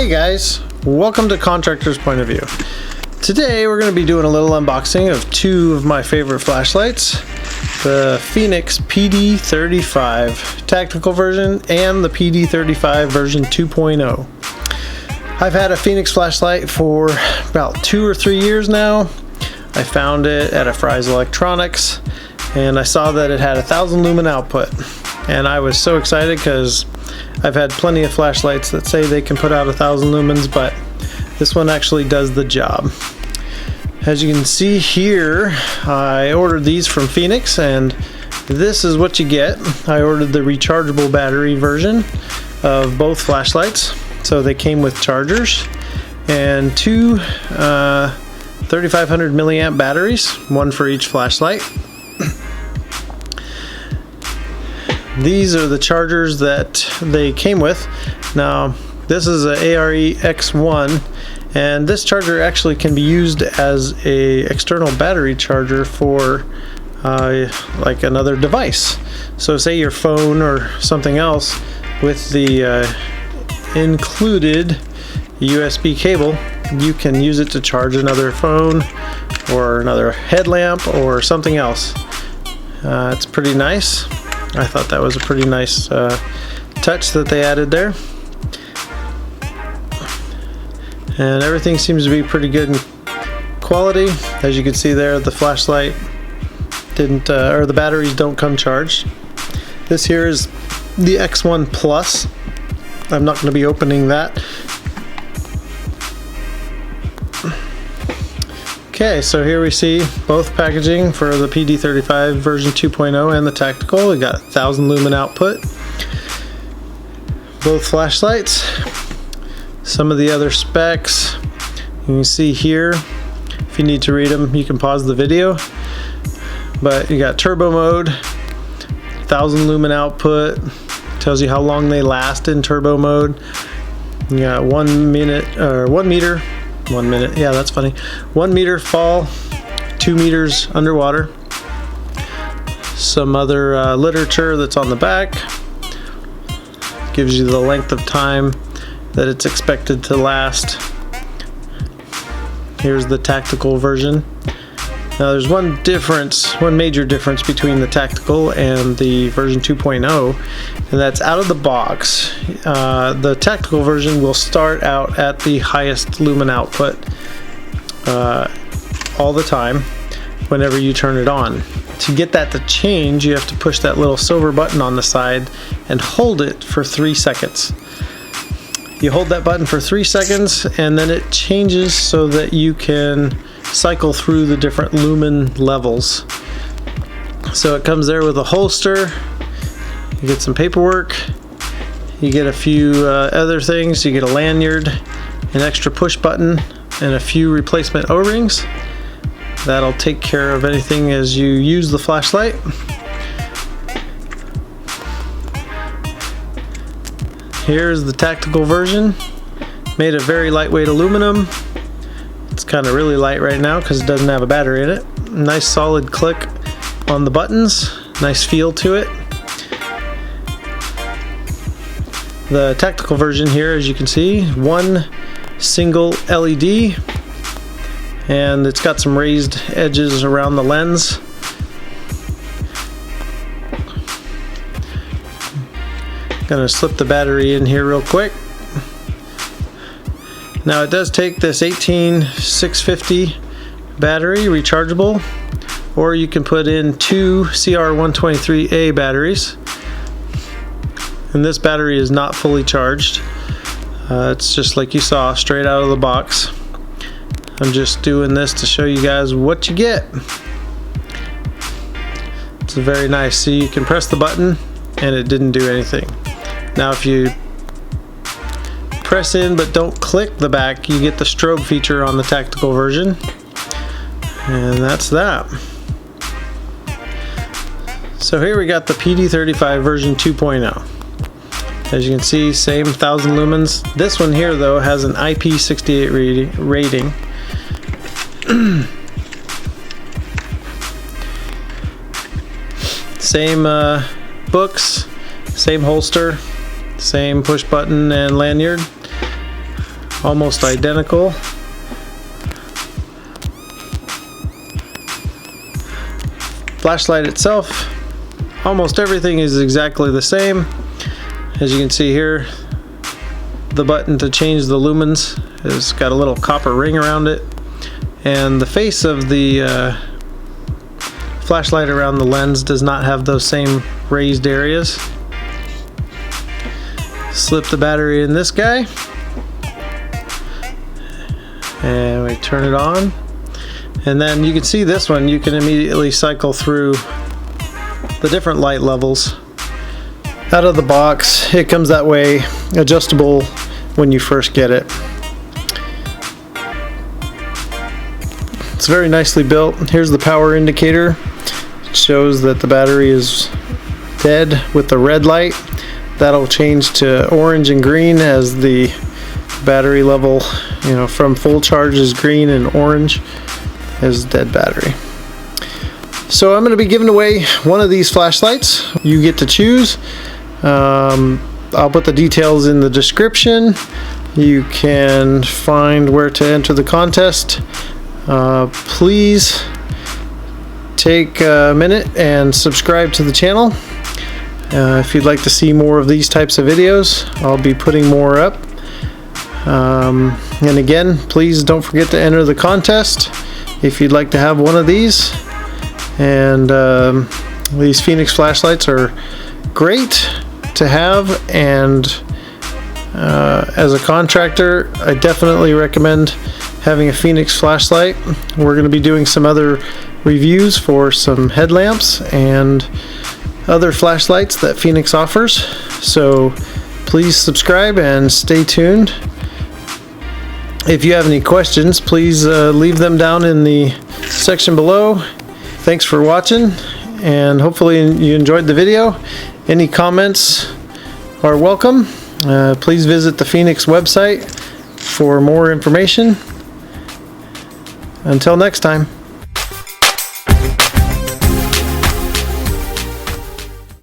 Hey guys, welcome to Contractor's Point of View. Today we're going to be doing a little unboxing of two of my favorite flashlights, the Fenix PD35 tactical version and the PD35 version 2.0. I've had a Fenix flashlight for about 2 or 3 years now. I found it at a Fry's Electronics and I saw that it had 1,000 lumen output, and I was so excited because I've had plenty of flashlights that say they can put out 1,000 lumens, but this one actually does the job. As you can see here, I ordered these from Fenix and this is what you get. I ordered the rechargeable battery version of both flashlights, so they came with chargers and two 3500 milliamp batteries, one for each flashlight. These are the chargers that they came with. Now this is a ARE X1, and this charger actually can be used as a external battery charger for like another device. So say your phone or something else, with the included USB cable, you can use it to charge another phone or another headlamp or something else. It's pretty nice. I thought that was a pretty nice touch that they added there. And everything seems to be pretty good in quality. As you can see there, the flashlight didn't, or the batteries don't come charged. This here is the X1 Plus. I'm not going to be opening that. Okay, so here we see both packaging for the PD35 version 2.0 and the tactical. We got 1,000 lumen output. Both flashlights. Some of the other specs you can see here. If you need to read them, you can pause the video. But you got turbo mode, 1,000 lumen output. Tells you how long they last in turbo mode. You got 1 minute, or 1 meter. 1 minute, yeah, that's funny. 1 meter fall, 2 meters underwater. Some other literature that's on the back. Gives you the length of time that it's expected to last. Here's the tactical version. Now there's one major difference between the tactical and the version 2.0, and that's out of the box. The tactical version will start out at the highest lumen output all the time whenever you turn it on. To get that to change, you have to push that little silver button on the side and hold it for 3 seconds. You hold that button for 3 seconds and then it changes so that you can cycle through the different lumen levels. So it comes there with a holster. You get some paperwork. You get a few other things. You get a lanyard, an extra push button, and a few replacement O-rings. That'll take care of anything as you use the flashlight. Here's the tactical version. Made of very lightweight aluminum. It's kind of really light right now because it doesn't have a battery in it. Nice solid click on the buttons. Nice feel to it. The tactical version here, as you can see, one single LED, and it's got some raised edges around the lens. Gonna slip the battery in here real quick. Now it does take this 18650 battery, rechargeable, or you can put in 2 CR123A batteries. And this battery is not fully charged. It's just like you saw, straight out of the box. I'm just doing this to show you guys what you get. It's very nice. See, you can press the button and it didn't do anything. Now if you press in but don't click the back, you get the strobe feature on the tactical version, and that's that. So here we got the PD35 version 2.0. As you can see, same 1,000 lumens. This one here though has an IP68 rating. Same books, same holster, same push button and lanyard. almost identical. Flashlight itself, almost everything is exactly the same. As you can see here, the button to change the lumens has got a little copper ring around it, and the face of the flashlight around the lens does not have those same raised areas. Slip the battery in this guy, and we turn it on, and then you can see this one, you can immediately cycle through the different light levels. Out of the box, it comes that way, adjustable when you first get it. It's very nicely built. Here's the power indicator. It shows that the battery is dead with the red light. That'll change to orange and green as the battery level, from full charge is green and orange is dead battery. So I'm going to be giving away one of these flashlights. You get to choose. I'll put the details in the description. You can find where to enter the contest. Please take a minute and subscribe to the channel. If you'd like to see more of these types of videos, I'll be putting more up. And again, please don't forget to enter the contest if you'd like to have one of these. And these Fenix flashlights are great to have, and as a contractor, I definitely recommend having a Fenix flashlight. We're going to be doing some other reviews for some headlamps and other flashlights that Fenix offers, so please subscribe and stay tuned. If you have any questions, please leave them down in the section below. Thanks for watching, and hopefully you enjoyed the video. Any comments are welcome. Please visit the Fenix website for more information. Until next time.